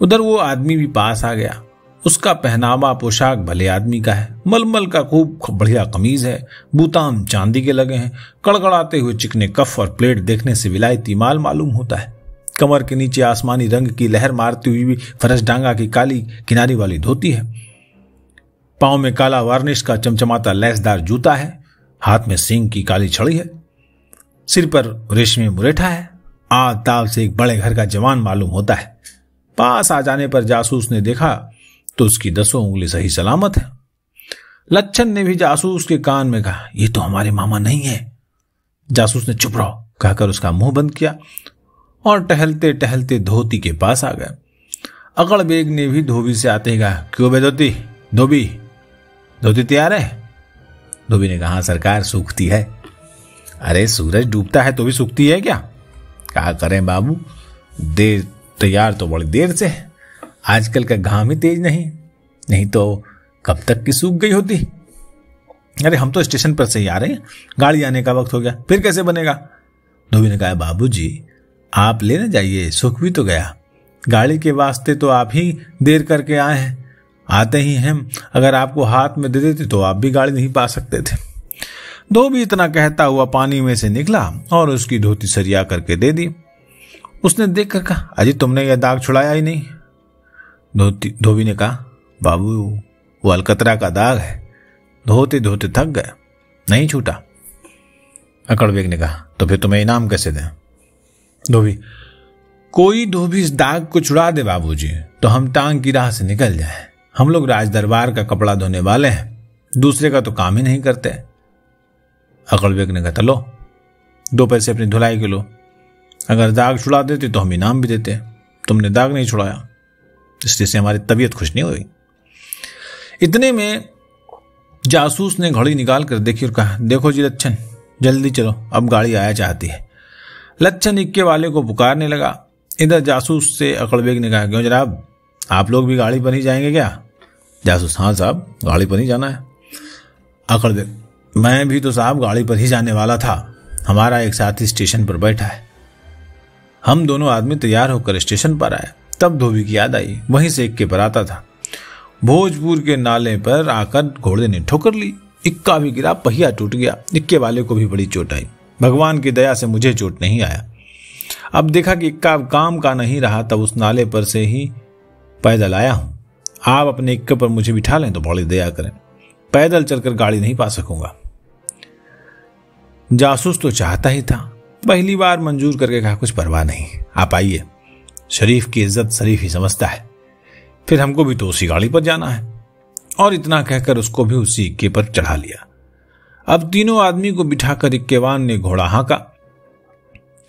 उधर वो आदमी भी पास आ गया। उसका पहनावा पोशाक भले आदमी का है, मलमल का खूब बढ़िया कमीज है, बूताम चांदी के लगे हैं, कड़कड़ाते हुए चिकने कफ और प्लेट देखने से विलायती माल मालूम होता है। कमर के नीचे आसमानी रंग की लहर मारती हुई फरस डांगा की काली किनारी वाली धोती है। पांव में काला वार्निश का चमचमाता लैसदार जूता है, हाथ में सींग की काली छड़ी है, सिर पर रेशमी मुरेठा है। आग ताव से एक बड़े घर का जवान मालूम होता है। पास आ जाने पर जासूस ने देखा तो उसकी 10 उंगली सही सलामत है। लच्छन ने भी जासूस के कान में कहा, ये तो हमारे मामा नहीं है। जासूस ने चुप रहो कहकर उसका मुंह बंद किया और टहलते टहलते धोती के पास आ गए। अकड़बेग ने भी धोबी से आते ही कहा, क्यों बे धोती, धोती तैयार है? धोबी ने कहा, हाँ सरकार, सूखती है। अरे सूरज डूबता है तो भी सूखती है क्या? क्या करें बाबू, देर तैयार तो बड़ी देर से है, आजकल का घाम ही तेज नहीं। नहीं तो कब तक की सूख गई होती। अरे हम तो स्टेशन पर से ही आ रहे हैं, गाड़ी आने का वक्त हो गया, फिर कैसे बनेगा। धोबी ने कहा, बाबूजी आप लेने जाइए, सूख भी तो गया। गाड़ी के वास्ते तो आप ही देर करके आए हैं, आते ही हम अगर आपको हाथ में दे देते तो आप भी गाड़ी नहीं पा सकते थे। धोबी इतना कहता हुआ पानी में से निकला और उसकी धोती सरिया करके दे दी। उसने देख कर कहा, अजी तुमने यह दाग छुड़ाया ही नहीं। धोबी ने कहा, बाबू वो अलकतरा का दाग है, धोते धोते थक गए, नहीं छूटा। अकड़बेग ने कहा, तो फिर तुम्हें इनाम कैसे दें। धोबी, कोई धोबी इस दाग को छुड़ा दे बाबूजी तो हम टांग की राह से निकल जाए। हम लोग राज दरबार का कपड़ा धोने वाले हैं, दूसरे का तो काम ही नहीं करते। अकड़बेग ने कहा, लो 2 पैसे अपनी धुलाई के लो, अगर दाग छुड़ा देते तो हम इनाम भी देते, तुमने दाग नहीं छुड़ाया, इसलिए से हमारी तबीयत खुश नहीं हुई। इतने में जासूस ने घड़ी निकाल कर देखी और कहा, देखो जी लच्छन, जल्दी चलो, अब गाड़ी आया चाहती है। लच्छन इक्के वाले को पुकारने लगा। इधर जासूस से अकड़बेग ने कहा, क्यों जनाब आप लोग भी गाड़ी पर ही जाएंगे क्या। जासूस, हाँ साहब गाड़ी पर ही जाना है। अकड़बेग, मैं भी तो साहब गाड़ी पर ही जाने वाला था, हमारा एक साथी स्टेशन पर बैठा है। हम दोनों आदमी तैयार होकर स्टेशन पर आए, तब धोबी की याद आई, वहीं से इक्के पर आता था। भोजपुर के नाले पर आकर घोड़े ने ठोकर ली, इक्का भी गिरा, पहिया टूट गया। इक्के वाले को भी बड़ी चोट आई, भगवान की दया से मुझे चोट नहीं आया। अब देखा कि इक्का काम का नहीं रहा, तब उस नाले पर से ही पैदल आया हूं। आप अपने इक्के पर मुझे बिठा लें तो बड़ी दया करें, पैदल चलकर गाड़ी नहीं पा सकूंगा। जासूस तो चाहता ही था, पहली बार मंजूर करके कहा, कुछ परवाह नहीं, आप आइए, शरीफ की इज्जत शरीफ ही समझता है, फिर हमको भी तो उसी गाड़ी पर जाना है। और इतना कहकर उसको भी उसी इक्के पर चढ़ा लिया। अब तीनों आदमी को बिठाकर इक्केवान ने घोड़ा हाँका।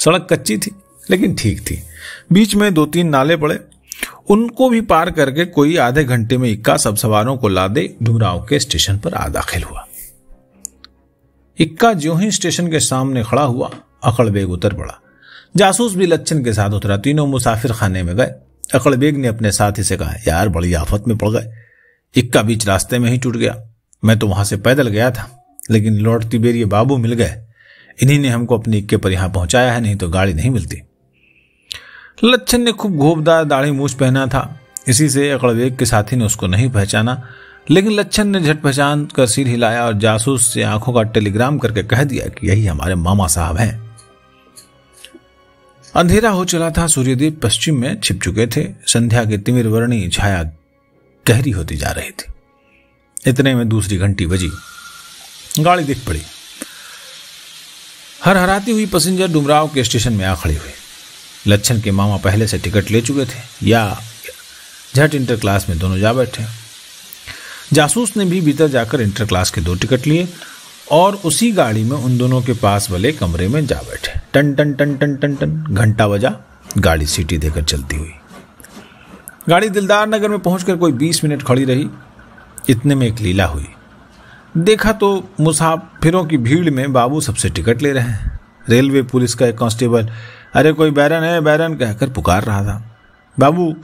सड़क कच्ची थी लेकिन ठीक थी, बीच में 2-3 नाले पड़े, उनको भी पार करके कोई आधे घंटे में इक्का सब सवारों को लादे डुमराव के स्टेशन पर आ दाखिल हुआ। इक्का ज्यों ही स्टेशन के सामने खड़ा हुआ, अकड़बेग उतर पड़ा। जासूस भी लच्छन के साथ उतरा, तीनों मुसाफिर खाने में गए। अकड़बेग ने अपने साथी से कहा, यार बड़ी आफत में पड़ गए, इक्का बीच रास्ते में ही टूट गया। मैं तो वहां से पैदल गया था, लेकिन लौटती बेर ये बाबू मिल गए, इन्हीं ने हमको अपने इक्के पर यहां पहुंचाया है, नहीं तो गाड़ी नहीं मिलती। लच्छन ने खूब घोपदार दाढ़ी मूछ पहना था, इसी से अकड़बेग के साथी ने उसको नहीं पहचाना, लेकिन लच्छन ने झट पहचान कर सिर हिलाया और जासूस से आंखों का टेलीग्राम करके कह दिया कि यही हमारे मामा साहब हैं। अंधेरा हो चला था, सूर्यदेव पश्चिम में छिप चुके थे, संध्या की तिमिर वर्णी छाया गहरी होती जा रही थी। इतने में दूसरी घंटी बजी, गाड़ी दिख पड़ी। हरहराती हुई पैसेंजर डुमराव के स्टेशन में आ खड़ी हुई। लच्छन के मामा पहले से टिकट ले चुके थे, या झट इंटर क्लास में दोनों जा बैठे। जासूस ने भी भीतर जाकर इंटर क्लास के 2 टिकट लिए और उसी गाड़ी में उन दोनों के पास वाले कमरे में जा बैठे। टन टन टन टन टन टन घंटा बजा, गाड़ी सीटी देकर चलती हुई। गाड़ी दिलदार नगर में पहुंचकर कोई 20 मिनट खड़ी रही। इतने में एक लीला हुई। देखा तो मुसाफिरों की भीड़ में बाबू सबसे टिकट ले रहे हैं। रेलवे पुलिस का एक कांस्टेबल, अरे कोई बैरन है बैरन कहकर पुकार रहा था। बाबू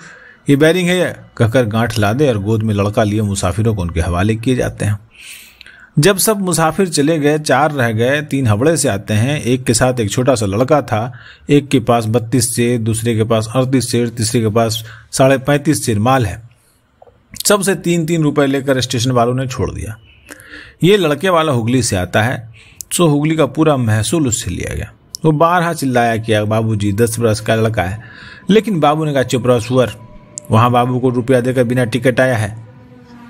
ये बैरिंग है कहकर गांठ लादे और गोद में लड़का लिए मुसाफिरों को उनके हवाले किए जाते हैं। जब सब मुसाफिर चले गए, 4 रह गए, 3 हवड़े से आते हैं। एक के साथ एक छोटा सा लड़का था, एक के पास 32 सेर, दूसरे के पास 38 सेर, तीसरे के पास 35.5 सेर माल है। सबसे 3-3 रुपए लेकर स्टेशन वालों ने छोड़ दिया। ये लड़के वाला हुगली से आता है, सो हुगली का पूरा महसूल उससे लिया गया। वो 12 चिल्लाया किया, बाबूजी 10 बरस का लड़का है, लेकिन बाबू ने कहा, चुप रहो सुअर, वहां बाबू को रुपया देकर बिना टिकट आया है।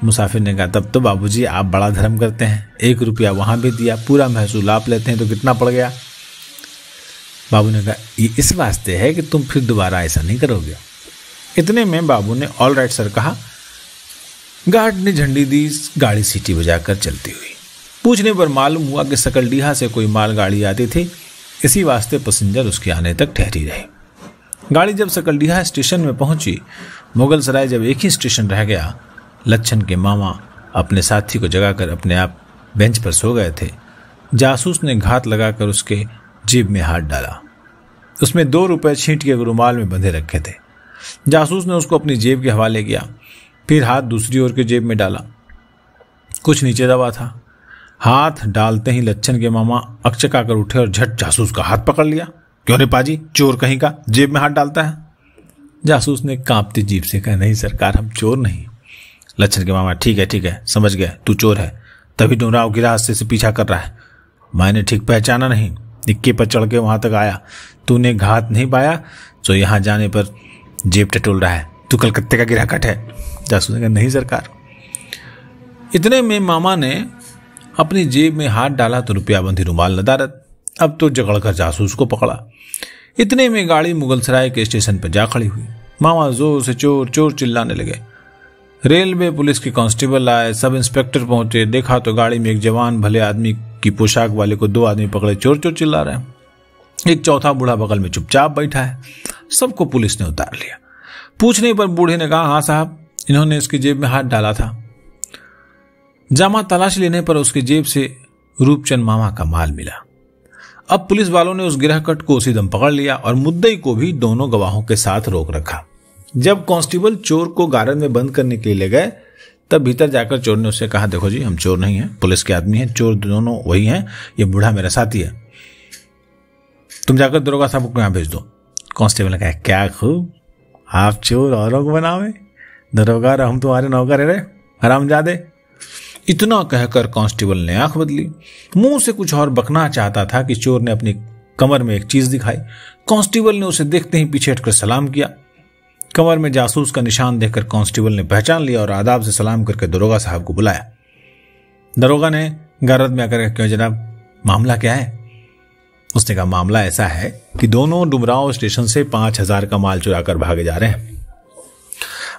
मुसाफिर ने कहा, तब तो बाबूजी आप बड़ा धर्म करते हैं, 1 रुपया वहां भी दिया, पूरा महसूल आप लेते हैं तो कितना पड़ गया। बाबू ने कहा, ये इस वास्ते है कि तुम फिर दोबारा ऐसा नहीं करोगे। इतने में बाबू ने ऑल राइट सर कहा। गार्ड ने झंडी दी, गाड़ी सीटी बजाकर चलती हुई। पूछने पर मालूम हुआ कि सकलडीहा से कोई मालगाड़ी आती थी, इसी वास्ते पैसेंजर उसके आने तक ठहरी रहे। गाड़ी जब सकलडीहा स्टेशन में पहुंची, मुगल सराय जब एक ही स्टेशन रह गया, लच्छन के मामा अपने साथी को जगाकर अपने आप बेंच पर सो गए थे। जासूस ने घात लगाकर उसके जेब में हाथ डाला। उसमें 2 रुपए छींट के रुमाल में बंधे रखे थे। जासूस ने उसको अपनी जेब के हवाले किया। फिर हाथ दूसरी ओर के जेब में डाला, कुछ नीचे दबा था। हाथ डालते ही लच्छन के मामा अकचका कर उठे और झट जासूस का हाथ पकड़ लिया। क्यों रे पाजी, चोर कहीं का, जेब में हाथ डालता है? जासूस ने कांपती जीभ से कहा, नहीं सरकार, हम चोर नहीं। लच्छन के मामा, ठीक है, समझ गए, तू चोर है, तभी डुमराव गिरा रास्ते से पीछा कर रहा है। मैंने ठीक पहचाना नहीं, इक्के पर चढ़ के वहां तक आया, तूने घात नहीं पाया तो यहां जाने पर जेब टटोल रहा है, तू कलकत्ते का गिराकट है। जासूस ने कहा, नहीं सरकार। इतने में मामा ने अपनी जेब में हाथ डाला तो रुपया बंधी रुमाल नदारत। अब तो जगड़कर जासूस को पकड़ा। इतने में गाड़ी मुगलसराय के स्टेशन पर जा खड़ी हुई। मामा जोर से चोर चोर चिल्लाने लगे। रेलवे पुलिस के कांस्टेबल आए, सब इंस्पेक्टर पहुंचे। देखा तो गाड़ी में एक जवान भले आदमी की पोशाक वाले को 2 आदमी पकड़े चोर चोर चिल्ला रहे हैं। एक चौथा बूढ़ा बगल में चुपचाप बैठा है। सबको पुलिस ने उतार लिया। पूछने पर बूढ़े ने कहा, हाँ साहब, इन्होंने इसकी जेब में हाथ डाला था। जामा तलाश लेने पर उसकी जेब से रूपचंद मामा का माल मिला। अब पुलिस वालों ने उस गिरहकट को उसी दम पकड़ लिया और मुद्दई को भी दोनों गवाहों के साथ रोक रखा। जब कांस्टेबल चोर को गारद में बंद करने के लिए ले गए, तब भीतर जाकर चोर ने उससे कहा, देखो जी, हम चोर नहीं हैं, पुलिस के आदमी हैं, चोर दोनों वही हैं, ये बूढ़ा मेरा साथी है, तुम जाकर दरोगा साहब को यहां भेज दो। कांस्टेबल ने कहा, क्या खूब, आप चोर औरों को बनावे, दरोगा हम तुम्हारे नौकर है रे हरामजादे। इतना कहकर कांस्टेबल ने आंख बदली। मुंह से कुछ और बकना चाहता था कि चोर ने अपनी कमर में एक चीज दिखाई। कांस्टेबल ने उसे देखते ही पीछे हटकर सलाम किया। कमर में जासूस का निशान देखकर कांस्टेबल ने पहचान लिया और आदाब से सलाम करके दरोगा साहब को बुलाया। दरोगा ने गारद में आकर, क्यों जनाब, मामला क्या है? उसने कहा, मामला ऐसा है कि दोनों डुमराव स्टेशन से 5000 का माल चुरा कर भागे जा रहे हैं।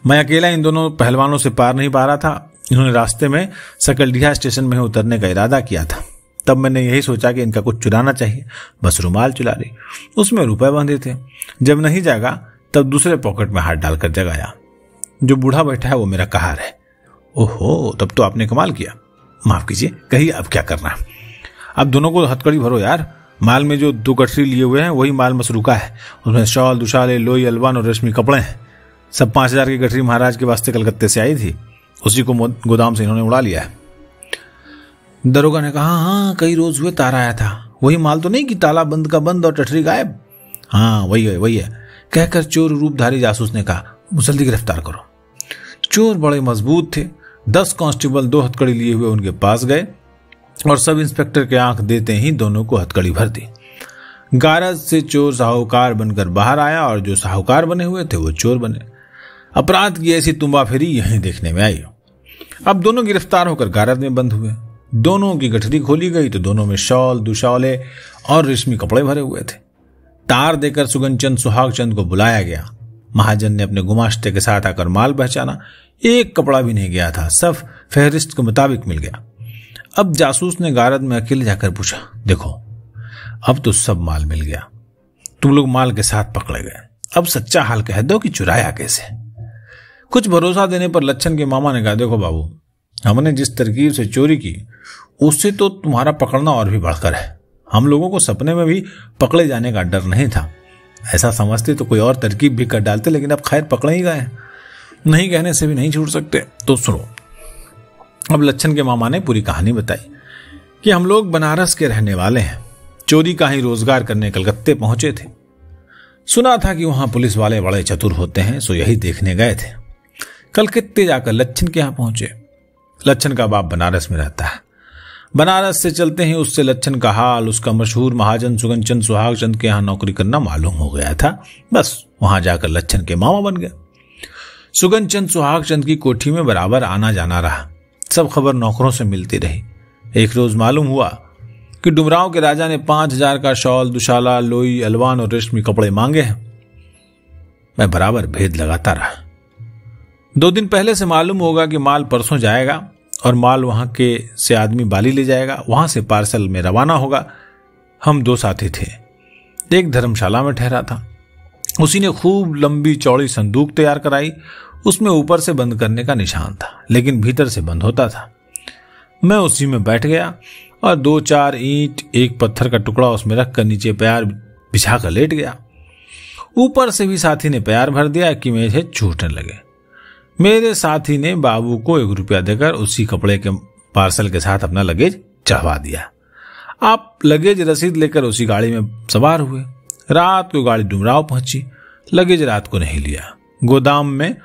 मैं अकेला इन दोनों पहलवानों से पार नहीं पा रहा था। इन्होंने रास्ते में सकलडीहा स्टेशन में उतरने का इरादा किया था। तब मैंने यही सोचा कि इनका कुछ चुराना चाहिए, बस रुमाल चुरा ली, उसमें रुपए बंधे थे। जब नहीं जागा तब दूसरे पॉकेट में हाथ डालकर जगाया। जो बूढ़ा बैठा है वो मेरा कहार है। ओहो, तब तो आपने कमाल किया। माफ कीजिए, कहिए अब क्या करना है? अब दोनों को हथकड़ी भरो यार। माल में जो 2 गठरी लिए हुए हैं वही माल मसरूका है। उसमें शॉल, दुशाले, लोई, अलवान और रेशमी कपड़े हैं। सब 5000 की गठरी महाराज के वास्ते कलकत्ते से आई थी, उसी को गोदाम से इन्होंने उड़ा लिया है। दरोगा ने कहा, हाँ, कई रोज हुए तार आया था, वही माल तो नहीं कि ताला बंद का बंद और टटरी गायब? हाँ, वही है, कहकर चोर रूपधारी जासूस ने कहा, जल्दी गिरफ्तार करो। चोर बड़े मजबूत थे। 10 कांस्टेबल 2 हथकड़ी लिए हुए उनके पास गए और सब इंस्पेक्टर के आंख देते ही दोनों को हथकड़ी भर दी। गारद से चोर साहूकार बनकर बाहर आया और जो साहूकार बने हुए थे वो चोर बने। अपराध की ऐसी तुम्बाफेरी यहीं देखने में आई। अब दोनों गिरफ्तार होकर गारद में बंद हुए। दोनों की गठरी खोली गई तो दोनों में शॉल, दुशाले और रेशमी कपड़े भरे हुए थे। तार देकर सुगनचंद सुहागचंद को बुलाया गया। महाजन ने अपने गुमाश्ते के साथ आकर माल पहचाना। एक कपड़ा भी नहीं गया था, सब फहरिस्त के मुताबिक मिल गया। अब जासूस ने गारद में अकेले जाकर पूछा, देखो, अब तो सब माल मिल गया, तुम लोग माल के साथ पकड़े गए, अब सच्चा हाल कह दो कि चुराया कैसे? कुछ भरोसा देने पर लच्छन के मामा ने कहा, देखो बाबू, हमने जिस तरकीब से चोरी की उससे तो तुम्हारा पकड़ना और भी बढ़कर है। हम लोगों को सपने में भी पकड़े जाने का डर नहीं था। ऐसा समझते तो कोई और तरकीब भी कर डालते, लेकिन अब खैर पकड़े ही गए, नहीं कहने से भी नहीं छूट सकते। तो सुनो। अब लच्छन के मामा ने पूरी कहानी बताई कि हम लोग बनारस के रहने वाले हैं, चोरी का ही रोजगार करने कलकत्ते पहुंचे थे। सुना था कि वहां पुलिस वाले बड़े चतुर होते हैं, सो यही देखने गए थे। कलकत्ते जाकर लच्छन के यहां पहुंचे। लच्छन का बाप बनारस में रहता है। बनारस से चलते ही उससे लच्छन का हाल, उसका मशहूर महाजन सुगनचंद सुहागचंद के यहां नौकरी करना मालूम हो गया था। बस वहां जाकर लच्छन के मामा बन गए। सुगनचंद सुहागचंद की कोठी में बराबर आना जाना रहा। सब खबर नौकरों से मिलती रही। एक रोज मालूम हुआ कि डुमराव के राजा ने 5000 का शॉल, दुशाला, लोई, अलवान और रेशमी कपड़े मांगे हैं। मैं बराबर भेद लगाता रहा। 2 दिन पहले से मालूम होगा कि माल परसों जाएगा और माल वहां के से आदमी बाली ले जाएगा, वहां से पार्सल में रवाना होगा। हम 2 साथी थे। एक धर्मशाला में ठहरा था। उसी ने खूब लंबी चौड़ी संदूक तैयार कराई। उसमें ऊपर से बंद करने का निशान था, लेकिन भीतर से बंद होता था। मैं उसी में बैठ गया और 2-4 ईंट, एक पत्थर का टुकड़ा उसमें रखकर नीचे पैर बिछाकर लेट गया। ऊपर से भी साथी ने पैर भर दिया कि मुझे छूटने लगे। मेरे साथी ने बाबू को 1 रुपया देकर उसी कपड़े के पार्सल के साथ अपना लगेज चढ़वा दिया। आप लगेज रसीद लेकर उसी गाड़ी में सवार हुए। रात को गाड़ी डुमराव पहुंची। लगेज रात को नहीं लिया। गोदाम में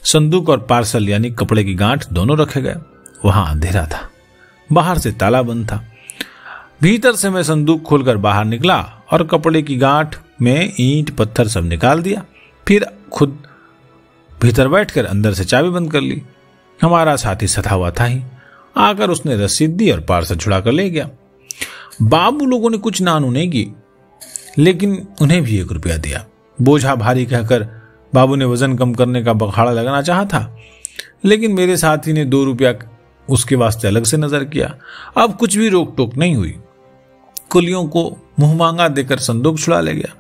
संदूक और पार्सल यानी कपड़े की गांठ दोनों रखे गए। वहां अंधेरा था, बाहर से ताला बंद था। भीतर से मैं संदूक खोलकर बाहर निकला और कपड़े की गांठ में ईंट पत्थर सब निकाल दिया। फिर खुद भीतर बैठकर अंदर से चाबी बंद कर ली। हमारा साथी सता हुआ था ही। आकर उसने रसीद दी और पार्सल छुड़ा कर ले गया। बाबू लोगों ने कुछ नानू नहीं की, लेकिन उन्हें भी 1 रुपया दिया। बोझा भारी कहकर बाबू ने वजन कम करने का बखाड़ा लगाना चाहा था, लेकिन मेरे साथी ने 2 रुपया उसके वास्ते अलग से नजर किया। अब कुछ भी रोक टोक नहीं हुई। कुलियों को मुंह मांगा देकर संदूक छुड़ा ले गया।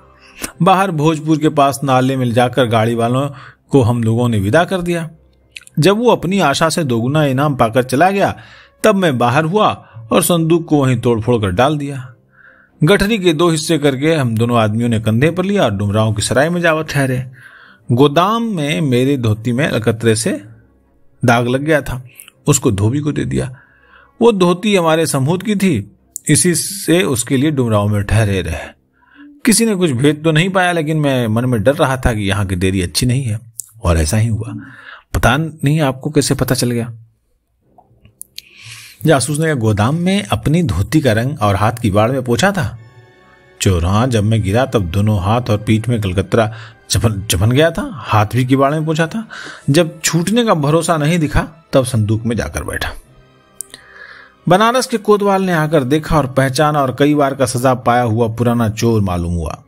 बाहर भोजपुर के पास नाले में जाकर गाड़ी वालों को हम लोगों ने विदा कर दिया। जब वो अपनी आशा से 2 गुना इनाम पाकर चला गया, तब मैं बाहर हुआ और संदूक को वहीं तोड़फोड़ कर डाल दिया। गठरी के 2 हिस्से करके हम दोनों आदमियों ने कंधे पर लिया और डुमराव की सराय में जाकर ठहरे। गोदाम में मेरे धोती में अलकतरे से दाग लग गया था, उसको धोबी को दे दिया। वो धोती हमारे समूत की थी, इसी से उसके लिए डुमराव में ठहरे रहे। किसी ने कुछ भेद तो नहीं पाया, लेकिन मैं मन में डर रहा था कि यहाँ की देरी अच्छी नहीं है, और ऐसा ही हुआ। पता नहीं आपको कैसे पता चल गया? जासूस ने गोदाम में अपनी धोती का रंग और हाथ की बाड़ में पोंछा था। चोर, हाँ, जब मैं गिरा तब दोनों हाथ और पीठ में कलकत्ता चपन गया था। हाथ भी किवाड़ में पोंछा था। जब छूटने का भरोसा नहीं दिखा, तब संदूक में जाकर बैठा। बनारस के कोतवाल ने आकर देखा और पहचाना, और कई बार का सजा पाया हुआ पुराना चोर मालूम हुआ।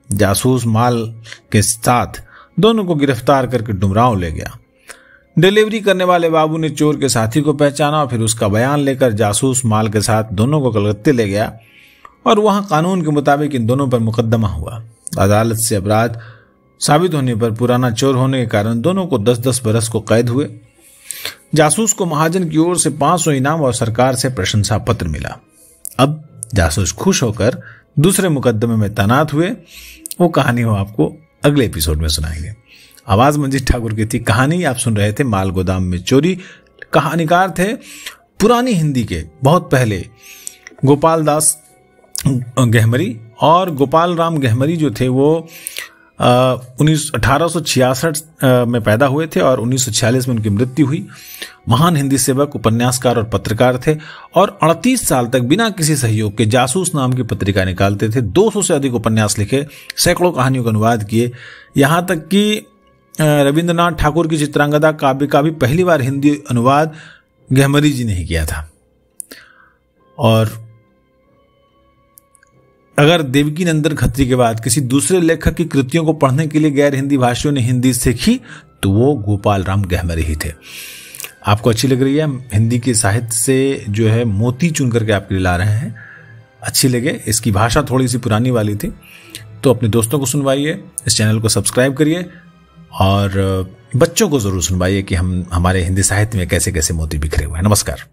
जासूस माल के साथ दोनों को गिरफ्तार करके डुमराव ले गया। डिलीवरी करने वाले बाबू ने चोर के साथी को पहचाना और फिर उसका बयान लेकर जासूस माल के साथ दोनों को कलकत्ते ले गया, और वहां कानून के मुताबिक इन दोनों पर मुकदमा हुआ। अदालत से अपराध साबित होने पर पुराना चोर होने के कारण दोनों को 10-10 बरस को कैद हुए। जासूस को महाजन की ओर से 500 इनाम और सरकार से प्रशंसा पत्र मिला। अब जासूस खुश होकर दूसरे मुकदमे में तैनात हुए। वो कहानी हो आपको अगले एपिसोड में सुनाएंगे। आवाज मंजीत ठाकुर की थी। कहानी आप सुन रहे थे माल गोदाम में चोरी। कहानीकार थे पुरानी हिंदी के बहुत पहले गोपाल दास गहमरी, और गोपाल राम गहमरी जो थे वो 1866 में पैदा हुए थे और 1946 में उनकी मृत्यु हुई। महान हिंदी सेवक, उपन्यासकार और पत्रकार थे, और 38 साल तक बिना किसी सहयोग के जासूस नाम की पत्रिका निकालते थे। 200 से अधिक उपन्यास लिखे, सैकड़ों कहानियों का अनुवाद किए। यहां तक कि रविंद्रनाथ ठाकुर की चित्रांगदा काव्य का भी पहली बार हिंदी अनुवाद गहमरी जी ने ही किया था। और अगर देवकी नंदन खत्री के बाद किसी दूसरे लेखक की कृतियों को पढ़ने के लिए गैर हिंदी भाषियों ने हिंदी सीखी, तो वो गोपाल राम गहमरी ही थे। आपको अच्छी लग रही है? हिंदी के साहित्य से जो है मोती चुन करके आपके लिए ला रहे हैं। अच्छी लगे? इसकी भाषा थोड़ी सी पुरानी वाली थी, तो अपने दोस्तों को सुनवाइए, इस चैनल को सब्सक्राइब करिए, और बच्चों को जरूर सुनवाइए कि हमारे हिंदी साहित्य में कैसे कैसे मोती बिखरे हुए हैं। नमस्कार।